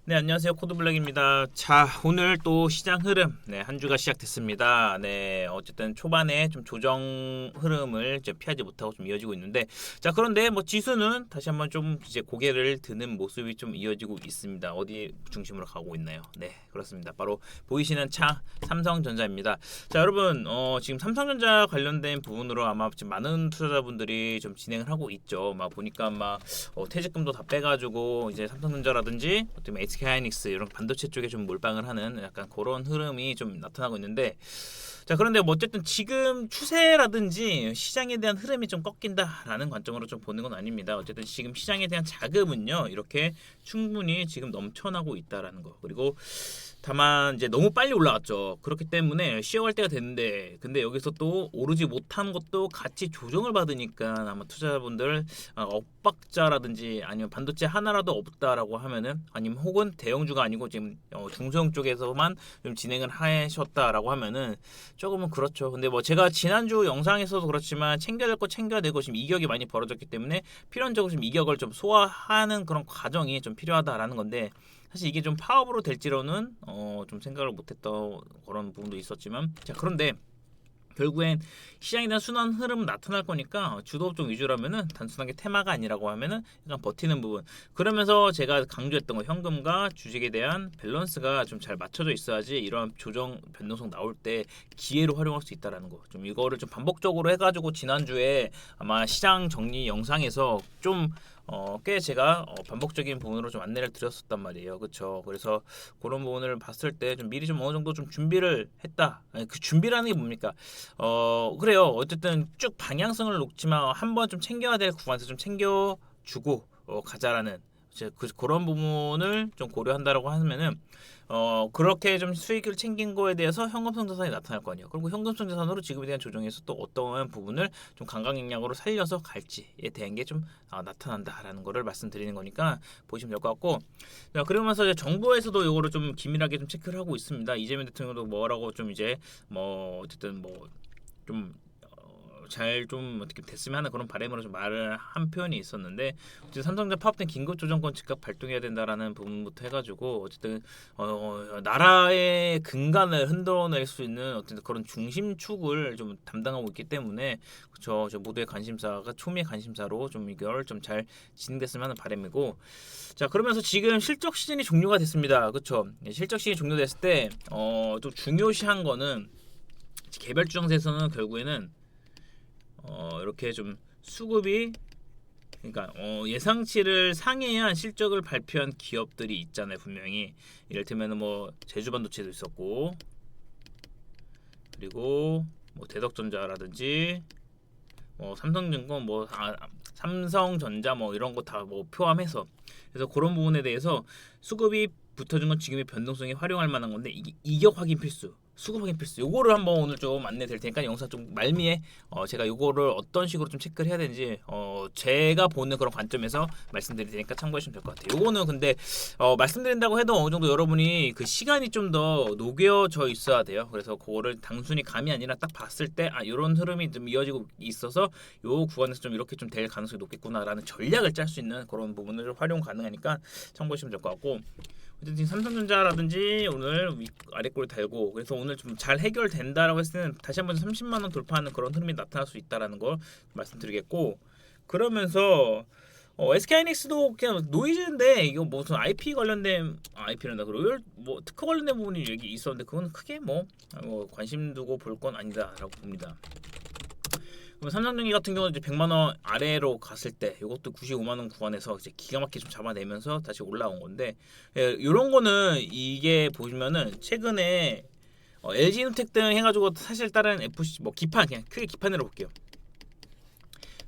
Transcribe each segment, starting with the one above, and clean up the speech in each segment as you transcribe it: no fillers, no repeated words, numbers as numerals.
네, 안녕하세요. 코드블랙입니다. 자, 오늘 또 시장 흐름, 한 주가 시작됐습니다. 어쨌든 초반에 좀 조정 흐름을 이제 피하지 못하고 좀 이어지고 있는데, 자, 그런데 뭐 지수는 다시 한번 좀 이제 고개를 드는 모습이 좀 이어지고 있습니다. 어디 중심으로 가고 있나요? 네, 그렇습니다. 바로 보이시는 차 삼성전자입니다. 자, 여러분, 지금 삼성전자 관련된 부분으로 아마 지금 많은 투자자분들이 좀 진행을 하고 있죠. 막 보니까 막 퇴직금도 다 빼가지고 이제 삼성전자라든지 어떤 SK하이닉스 이런 반도체 쪽에 좀 몰빵을 하는 약간 그런 흐름이 좀 나타나고 있는데, 자, 그런데 뭐 어쨌든 지금 추세라든지 시장에 대한 흐름이 좀 꺾인다라는 관점으로 좀 보는 건 아닙니다. 어쨌든 지금 시장에 대한 자금은요 이렇게 충분히 지금 넘쳐나고 있다라는 거. 그리고 다만 이제 너무 빨리 올라갔죠. 그렇기 때문에 쉬어갈 때가 됐는데, 근데 여기서 또 오르지 못한 것도 같이 조정을 받으니까 아마 투자자분들 엇박자라든지 아니면 반도체 하나라도 없다라고 하면은, 아니면 혹은 대형주가 아니고 지금 중소형 쪽에서만 좀 진행을 하셨다라고 하면은 조금은 그렇죠. 근데 뭐 제가 지난주 영상에서도 그렇지만 챙겨야 될 거 챙겨야 되고 지금 이격이 많이 벌어졌기 때문에 필연적으로 좀 이격을 좀 소화하는 그런 과정이 좀 필요하다라는 건데, 사실 이게 좀 파업으로 될지로는 좀 생각을 못했던 그런 부분도 있었지만, 자, 그런데 결국엔 시장에 대한 순환 흐름은 나타날 거니까 주도 업종 위주라면은 단순하게 테마가 아니라고 하면은 약간 버티는 부분, 그러면서 제가 강조했던 거 현금과 주식에 대한 밸런스가 좀 잘 맞춰져 있어야지 이런 조정 변동성 나올 때 기회로 활용할 수 있다라는 거, 좀 이거를 좀 반복적으로 해가지고 지난주에 아마 시장 정리 영상에서 좀 꽤 제가 반복적인 부분으로 좀 안내를 드렸었단 말이에요. 그렇죠? 그래서 그런 부분을 봤을 때 좀 미리 좀 어느 정도 좀 준비를 했다. 아니, 그 준비라는 게 뭡니까? 그래요. 어쨌든 쭉 방향성을 놓지만 한번 좀 챙겨야 될 구간에서 좀 챙겨주고 가자라는 그런 부분을 좀 고려한다라고 하면은 그렇게 좀 수익을 챙긴 거에 대해서 현금성 자산이 나타날 거 아니에요. 그리고 현금성 자산으로 지급에 대한 조정에서 또 어떠한 부분을 좀 강강약약으로 살려서 갈지에 대한 게 좀 나타난다라는 거를 말씀드리는 거니까 보시면 될 것 같고, 자, 그러면서 이제 정부에서도 이거를 좀 기밀하게 좀 체크를 하고 있습니다. 이재명 대통령도 뭐라고 좀 이제 뭐 어쨌든 뭐좀 잘 좀 어떻게 됐으면 하는 그런 바람으로 좀 말을 한 표현이 있었는데, 어쨌든 삼성전자 파업된 긴급조정권 즉각 발동해야 된다라는 부분부터 해가지고 어쨌든 나라의 근간을 흔들어낼 수 있는 어떤 그런 중심축을 좀 담당하고 있기 때문에, 그렇죠, 저 모두의 관심사가 초미의 관심사로 좀 이걸 좀 잘 진행됐으면 하는 바람이고, 자, 그러면서 지금 실적 시즌이 종료가 됐습니다. 그렇죠? 실적 시즌이 종료됐을 때 또 중요시한 거는 개별 주정세에서는 결국에는 이렇게 좀 수급이, 그러니까 예상치를 상회한 실적을 발표한 기업들이 있잖아요. 분명히 이를테면 뭐 제주반도체도 있었고, 그리고 뭐 대덕전자라든지 뭐 삼성증권 삼성전자 뭐 이런 거 다 뭐 포함해서, 그래서 그런 부분에 대해서 수급이 붙어준 건 지금의 변동성이 활용할 만한 건데, 이게 이격 확인 필수, 수급 확인 필수, 요거를 한번 오늘 좀 안내 드릴 테니까 영상 좀 말미에 제가 요거를 어떤 식으로 좀 체크를 해야 되는지 제가 보는 그런 관점에서 말씀드릴 테니까 참고하시면 될 것 같아요. 요거는 근데 말씀드린다고 해도 어느 정도 여러분이 그 시간이 좀 더 녹여져 있어야 돼요. 그래서 그거를 단순히 감이 아니라 딱 봤을 때 요런 흐름이 좀 이어지고 있어서 요 구간에서 좀 이렇게 좀 될 가능성이 높겠구나라는 전략을 짤 수 있는 그런 부분을 활용 가능하니까 참고하시면 될 것 같고, 어쨌든 삼성전자라든지 오늘 아래꼴 달고, 그래서 오늘 좀 잘 해결된다라고 했을 때는 다시 한번 30만 원 돌파하는 그런 흐름이 나타날 수 있다라는 걸 말씀드리겠고, 그러면서 SK하이닉스도 그냥 노이즈인데, 이거 무슨 IP 관련된 IP란다 그리고 뭐 특허 관련된 부분이 여기 있었는데, 그건 크게 관심 두고 볼 건 아니다라고 봅니다. 그럼 삼성전기 같은 경우는 이제 100만 원 아래로 갔을 때 이것도 95만 원 구간에서 이제 기가 막히게 좀 잡아내면서 다시 올라온 건데, 이런 거는 이게 보시면은 최근에 LG노텍 등 해가지고 사실 다른 FC 뭐 기판, 그냥 크게 기판으로 볼게요.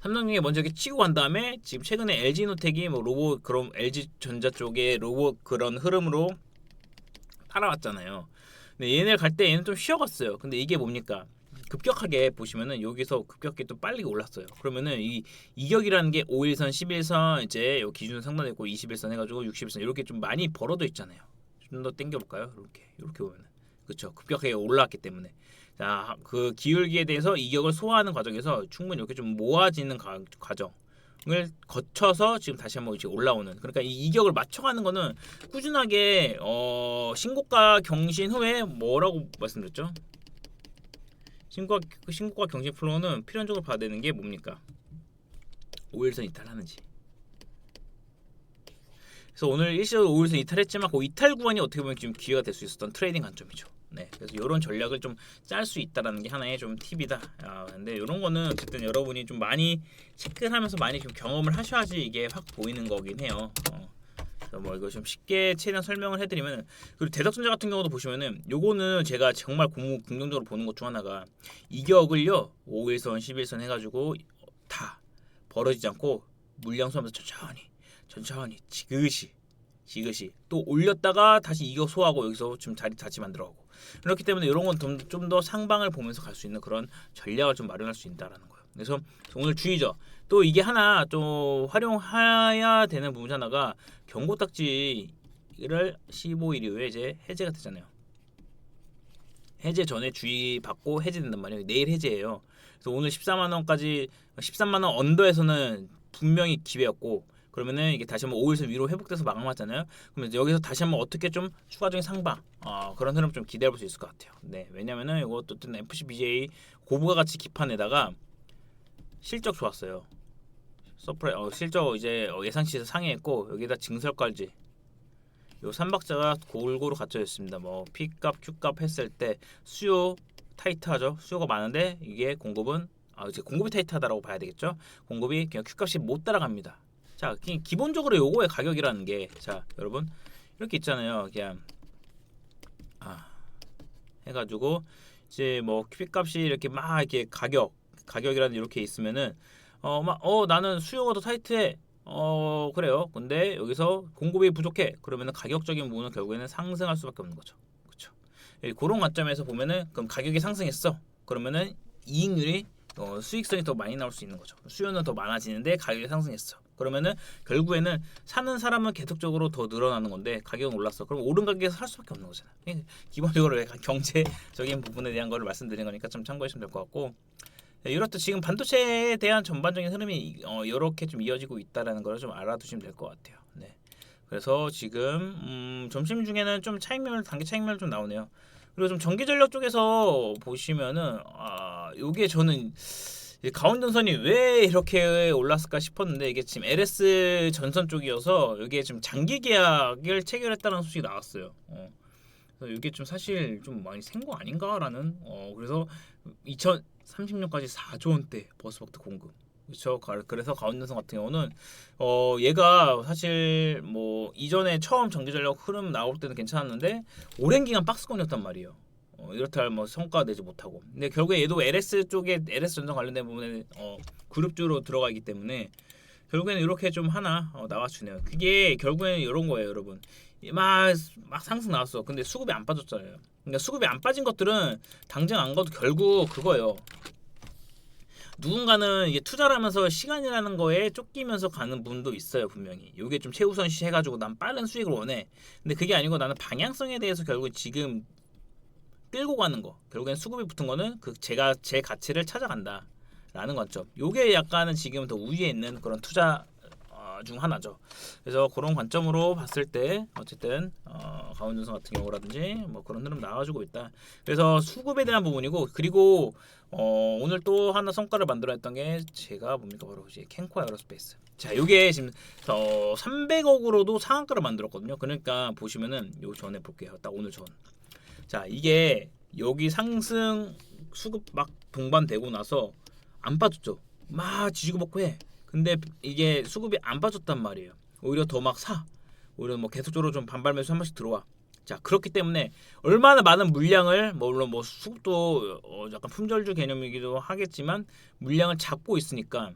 삼성전기 먼저 이렇게 치고 간 다음에 지금 최근에 LG노텍이 뭐 로봇, 그럼 LG전자 쪽에 로봇 그런 흐름으로 따라왔잖아요. 근데 얘네 갈 때 얘는 좀 쉬어갔어요. 근데 이게 뭡니까? 급격하게 보시면은 여기서 급격하게 또 빨리 올랐어요. 그러면은 이 이격이라는 게 5일선, 11선 이제 요 기준 상단했고 21선 해가지고 60일선 이렇게 좀 많이 벌어져 있잖아요. 좀 더 당겨 볼까요? 이렇게 보면은, 그렇죠. 급격하게 올라왔기 때문에, 자, 그 기울기에 대해서 이격을 소화하는 과정에서 충분히 이렇게 좀 모아지는 과정. 거쳐서 지금 다시 한번 이제 올라오는, 그러니까 이 이격을 맞춰가는 거는 꾸준하게 신고가 경신 후에 뭐라고 말씀드렸죠? 신고가 경신 플로우는 필연적으로 봐야 되는 게 뭡니까? 5일선 이탈하는지. 그래서 오늘 일시적으로 5일선 이탈했지만 그 이탈 구간이 어떻게 보면 지금 기회가 될 수 있었던 트레이딩 관점이죠. 네, 그래서 이런 전략을 좀 짤 수 있다라는 게 하나의 좀 팁이다. 근데 이런 거는 어쨌든 여러분이 좀 많이 체크를 하면서 많이 좀 경험을 하셔야지 이게 확 보이는 거긴 해요. 그래서 뭐 이거 좀 쉽게 최대한 설명을 해드리면, 그리고 대덕전자 같은 경우도 보시면은 요거는 제가 정말 긍정적으로 보는 것 중 하나가 이격을요 5일선, 11선 해가지고 다 벌어지지 않고 물량 소화하면서 천천히 지그시 또 올렸다가 다시 이격 소화하고 여기서 좀 자리 다시 만들어가고, 그렇기 때문에 이런 건 좀 더 상방을 보면서 갈 수 있는 그런 전략을 좀 마련할 수 있다라는 거예요. 그래서 오늘 주의죠. 또 이게 하나 좀 활용해야 되는 부분 하나가 경고 딱지를 15일 이후에 이제 해제가 되잖아요. 해제 전에 주의 받고 해제된단 말이에요. 내일 해제예요. 그래서 오늘 14만 원까지 13만 원 언더에서는 분명히 기회였고, 그러면은 이게 다시 한번 5일선 위로 회복돼서 마감하잖아요. 그러면 여기서 다시 한번 어떻게 좀 추가적인 상방 그런 흐름 좀 기대해 볼 수 있을 것 같아요. 네, 왜냐면은 이것도 어떤 FCBJ 고부가 가치 기판에다가 실적 좋았어요. 실적 이제 예상치에서 상회했고, 여기다 증설까지 요 3박자가 골고루 갖춰져 있습니다. 뭐 P값, Q값 했을 때 수요 타이트하죠. 수요가 많은데 이게 공급은 이제 공급이 타이트하다라고 봐야 되겠죠. 공급이 그냥 Q값이 못 따라갑니다. 자, 기본적으로 요거의 가격이라는 게, 자 여러분 이렇게 있잖아요. 그냥 해가지고 이제 뭐 Q값이 이렇게 막 이렇게 가격이라는 이렇게 있으면은 나는 수요가 더 타이트해. 그래요. 근데 여기서 공급이 부족해. 그러면은 가격적인 부분은 결국에는 상승할 수밖에 없는 거죠. 그렇죠. 그런 관점에서 보면은 그럼 가격이 상승했어. 그러면은 이익률이 수익성이 더 많이 나올 수 있는 거죠. 수요는 더 많아지는데 가격이 상승했어. 그러면은 결국에는 사는 사람은 계속적으로 더 늘어나는 건데 가격은 올랐어. 그럼 오른 가격에서 살 수밖에 없는 거잖아. 기본적으로 경제적인 부분에 대한 거를 말씀드린 거니까 좀 참고하시면 될 것 같고, 이렇듯 지금 반도체에 대한 전반적인 흐름이 이렇게 좀 이어지고 있다라는 걸 좀 알아두시면 될 것 같아요. 네. 그래서 지금 점심 중에는 좀 단기 차익률 좀 나오네요. 그리고 좀 전기전력 쪽에서 보시면은 요게 저는 가온전선이 왜 이렇게 올랐을까 싶었는데, 이게 지금 LS 전선 쪽이어서 이게 지금 장기 계약을 체결했다는 소식이 나왔어요. 그래서 이게 좀 사실 좀 많이 센 거 아닌가라는 그래서 2030년까지 4조 원대 버스박트 공급. 그렇죠. 그래서 가온전선 같은 경우는 얘가 사실 뭐 이전에 처음 전기전력 흐름 나올 때는 괜찮았는데 오랜 기간 박스권이었단 말이에요. 이렇다 뭐 성과 내지 못하고, 근데 결국에 얘도 LS 쪽에 LS 전선 관련된 부분에 그룹주로 들어가기 때문에 결국에는 이렇게 좀 하나 나와주네요. 그게 결국에는 이런 거예요, 여러분. 막 상승 나왔어. 근데 수급이 안 빠졌잖아요. 그러니까 수급이 안 빠진 것들은 당장 안 가도 결국 그거예요. 누군가는 이게 투자를 하면서 시간이라는 거에 쫓기면서 가는 분도 있어요, 분명히. 이게 좀 최우선시 해가지고 난 빠른 수익을 원해. 근데 그게 아니고 나는 방향성에 대해서 결국 지금 끌고 가는 거, 결국엔 수급이 붙은 거는 제가 제 가치를 찾아간다라는 관점. 요게 약간은 지금 더 우위에 있는 그런 투자 중 하나죠. 그래서 그런 관점으로 봤을 때 어쨌든 가온전선 같은 경우라든지 뭐 그런 흐름 나와주고 있다. 그래서 수급에 대한 부분이고, 그리고 오늘 또 하나 성과를 만들어냈던 게 제가 뭡니까, 바로 이제 캔코 에어로스페이스. 자, 요게 지금 300억으로도 상한가를 만들었거든요. 그러니까 보시면은 요 전에 볼게요. 딱 오늘 전. 자, 이게 여기 상승 수급 막 동반되고 나서 안 빠졌죠. 막 지지고 먹고 해. 근데 이게 수급이 안 빠졌단 말이에요. 오히려 더 막 사. 오히려 뭐 계속적으로 좀 반발 매수 한 번씩 들어와. 자, 그렇기 때문에 얼마나 많은 물량을, 물론 뭐 수급도 약간 품절주 개념이기도 하겠지만 물량을 잡고 있으니까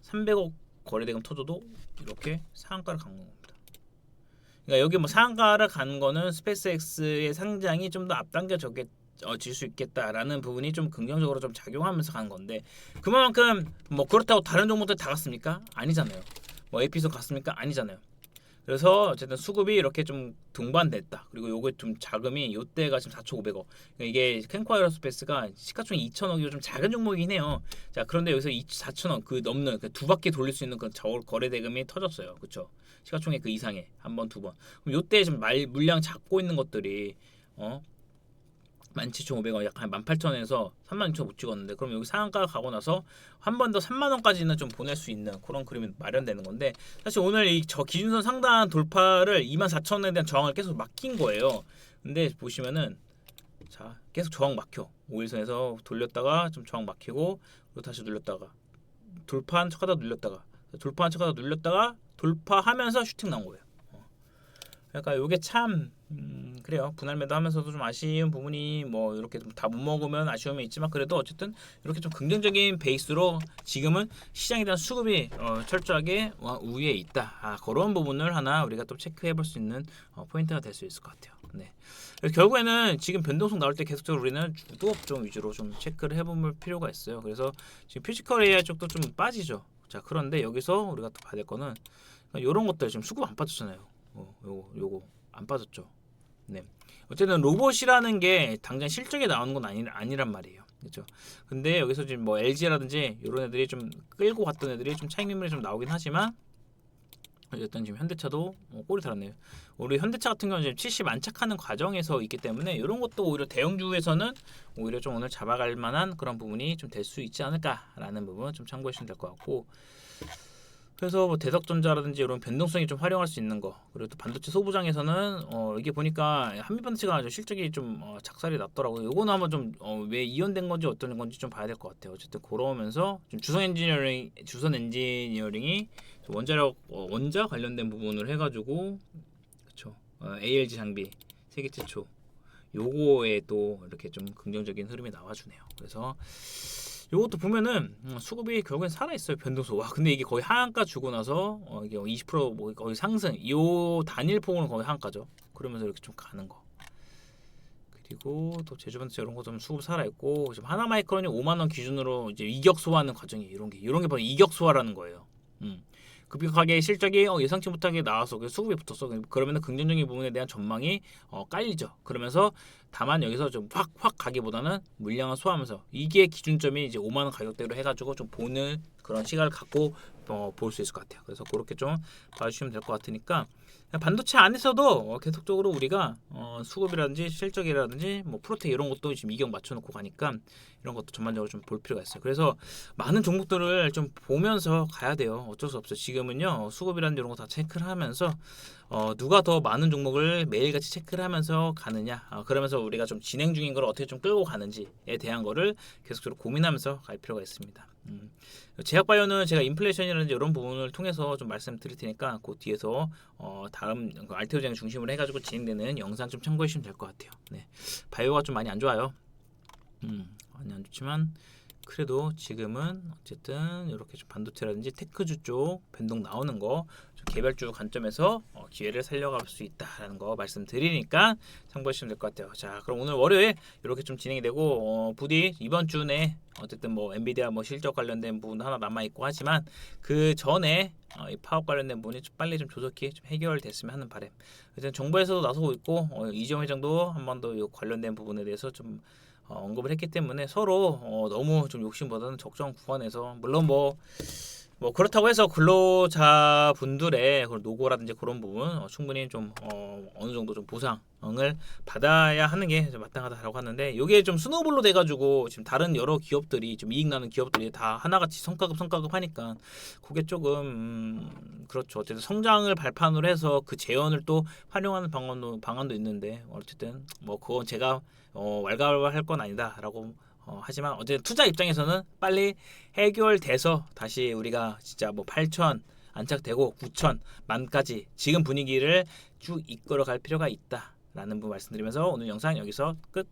300억 거래대금 터져도 이렇게 상한가를 간 겁니다. 그러니까 여기 뭐 상한가를 간 거는 스페이스X의 상장이 좀 더 앞당겨질 수 있겠다라는 부분이 좀 긍정적으로 좀 작용하면서 간 건데, 그만큼 뭐 그렇다고 다른 종목들 다 갔습니까? 아니잖아요. 뭐 에피소 갔습니까? 아니잖아요. 그래서 어쨌든 수급이 이렇게 좀 동반됐다. 그리고 요게 좀 자금이 요때가 지금 4,500억. 그러니까 이게 캔코 에어로스페이스가 시가총액 2천억이고 좀 작은 종목이긴 해요. 자, 그런데 여기서 4천억 그 넘는 그 두 바퀴 돌릴 수 있는 그 거래 대금이 터졌어요. 그렇죠? 시가총액 그 이상에 한 번, 두 번. 그럼 요때 좀 물량 잡고 있는 것들이 17,500원, 약 한 18,000원에서 36,000원 못 찍었는데, 그럼 여기 상한가 가고 나서 한 번 더 3만 원까지는 좀 보낼 수 있는 그런 그림이 마련되는 건데, 사실 오늘 이 저 기준선 상단 돌파를 24,000원에 대한 저항을 계속 막힌 거예요. 근데 보시면은 자, 계속 저항 막혀. 5일선에서 돌렸다가 좀 저항 막히고, 그리고 다시 눌렸다가 돌파한 척하다 눌렸다가 돌파한 척하다 눌렸다가 돌파하면서 슈팅 나온 거예요. 그러니까 요게 참 그래요. 분할 매도하면서도 좀 아쉬운 부분이 뭐 이렇게 좀 다 못 먹으면 아쉬움이 있지만, 그래도 어쨌든 이렇게 좀 긍정적인 베이스로 지금은 시장에 대한 수급이 철저하게 우위에 있다. 그런 부분을 하나 우리가 또 체크해 볼 수 있는 포인트가 될 수 있을 것 같아요. 네. 그래서 결국에는 지금 변동성 나올 때 계속적으로 우리는 주도 업종 위주로 좀 체크를 해볼 필요가 있어요. 그래서 지금 피지컬 AI 쪽도 좀 빠지죠. 자, 그런데 여기서 우리가 또 봐야 될 거는 이런 것들 지금 수급 안 빠졌잖아요. 요거 안 빠졌죠. 네. 어쨌든 로봇이라는 게 당장 실적에 나오는 건 아니란 말이에요. 그렇죠? 근데 여기서 지금 뭐 LG라든지 이런 애들이 좀 끌고 갔던 애들이 좀 차익 매물이 좀 나오긴 하지만, 어쨌든 지금 현대차도 꼴이 달았네요. 우리 현대차 같은 경우는 지금 70 안착하는 과정에서 있기 때문에 이런 것도 오히려 대형주에서는 오히려 좀 오늘 잡아갈 만한 그런 부분이 좀 될 수 있지 않을까라는 부분 좀 참고해 주시면 될 것 같고, 그래서 뭐 대덕전자라든지 이런 변동성이 좀 활용할 수 있는 거, 그리고 또 반도체 소부장에서는 이게 보니까 한미반도체가 실적이 좀 작살이 났더라고요. 요거는 한번 좀 왜 이연된 건지 어떤 건지 좀 봐야 될 것 같아요. 어쨌든 그러면서 좀 주선 엔지니어링이 원자력 원자 관련된 부분을 해가지고, 그렇죠? ALG 장비 세계 최초 요거에 또 이렇게 좀 긍정적인 흐름이 나와주네요. 그래서 요것도 보면은 수급이 결국엔 살아있어요. 변동수. 와, 근데 이게 거의 하한가 주고 나서 이게 20%뭐 거의 상승, 요 단일폭으로 거의 하한가죠. 그러면서 이렇게 좀 가는 거. 그리고 또 제주반도체 이런 거 좀 수급 살아있고, 지금 하나마이크론이 5만 원 기준으로 이제 이격소화하는 과정이 이런 게 바로 이격소화라는 거예요. 급격하게 실적이 예상치 못하게 나와서 수급이 붙었어. 그러면 긍정적인 부분에 대한 전망이 깔리죠. 그러면서 다만 여기서 좀 확 가기보다는 물량을 소화하면서, 이게 기준점이 이제 5만 원 가격대로 해가지고 좀 보는 그런 시각을 갖고 볼 수 있을 것 같아요. 그래서 그렇게 좀 봐주시면 될 것 같으니까, 반도체 안에서도 계속적으로 우리가 수급이라든지 실적이라든지 뭐 프로텍 이런 것도 지금 이격 맞춰놓고 가니까 이런 것도 전반적으로 좀 볼 필요가 있어요. 그래서 많은 종목들을 좀 보면서 가야 돼요. 어쩔 수 없어요. 지금은요, 수급이라든지 이런 거 다 체크를 하면서 누가 더 많은 종목을 매일같이 체크를 하면서 가느냐, 그러면서 우리가 좀 진행 중인 걸 어떻게 좀 끌고 가는지에 대한 거를 계속적으로 고민하면서 갈 필요가 있습니다. 제약바이오는 제가 인플레이션이라든지 이런 부분을 통해서 좀 말씀드릴 테니까 그 뒤에서 다음 알테오장 중심으로 해가지고 진행되는 영상 좀 참고해 주시면 될 것 같아요. 네, 바이오가 좀 많이 안 좋아요. 많이 안 좋지만 그래도 지금은 어쨌든 이렇게 좀 반도체라든지 테크주 쪽 변동 나오는 거 좀 개별주 관점에서 기회를 살려갈 수 있다라는 거 말씀드리니까 참고해 주시면 될 것 같아요. 자, 그럼 오늘 월요일 이렇게 좀 진행이 되고, 부디 이번 주 내 어쨌든 뭐 엔비디아 뭐 실적 관련된 부분 하나 남아 있고 하지만, 그 전에 이 파업 관련된 부분이 좀 빨리 좀 조속히 좀 해결됐으면 하는 바람. 어쨌든 정부에서도 나서고 있고, 이재용 회장도 한 번 더 이 관련된 부분에 대해서 좀 언급을 했기 때문에 서로 너무 좀 욕심보다는 적정 구간에서, 물론 뭐 그렇다고 해서 근로자분들의 노고라든지 그런 부분 충분히 좀 어느 정도 좀 보상을 받아야 하는 게 마땅하다라고 하는데, 이게 좀 스노우볼로 돼가지고 지금 다른 여러 기업들이 좀 이익 나는 기업들이 다 하나같이 성과급 하니까 그게 조금 그렇죠. 어쨌든 성장을 발판으로 해서 그 재원을 또 활용하는 방안도 있는데, 어쨌든 뭐 그건 제가 왈가왈부할 건 아니다라고 하지만, 어쨌든 투자 입장에서는 빨리 해결돼서 다시 우리가 진짜 뭐 8천 안착되고 9천 만까지 지금 분위기를 쭉 이끌어갈 필요가 있다라는 부분 말씀드리면서 오늘 영상 여기서 끝.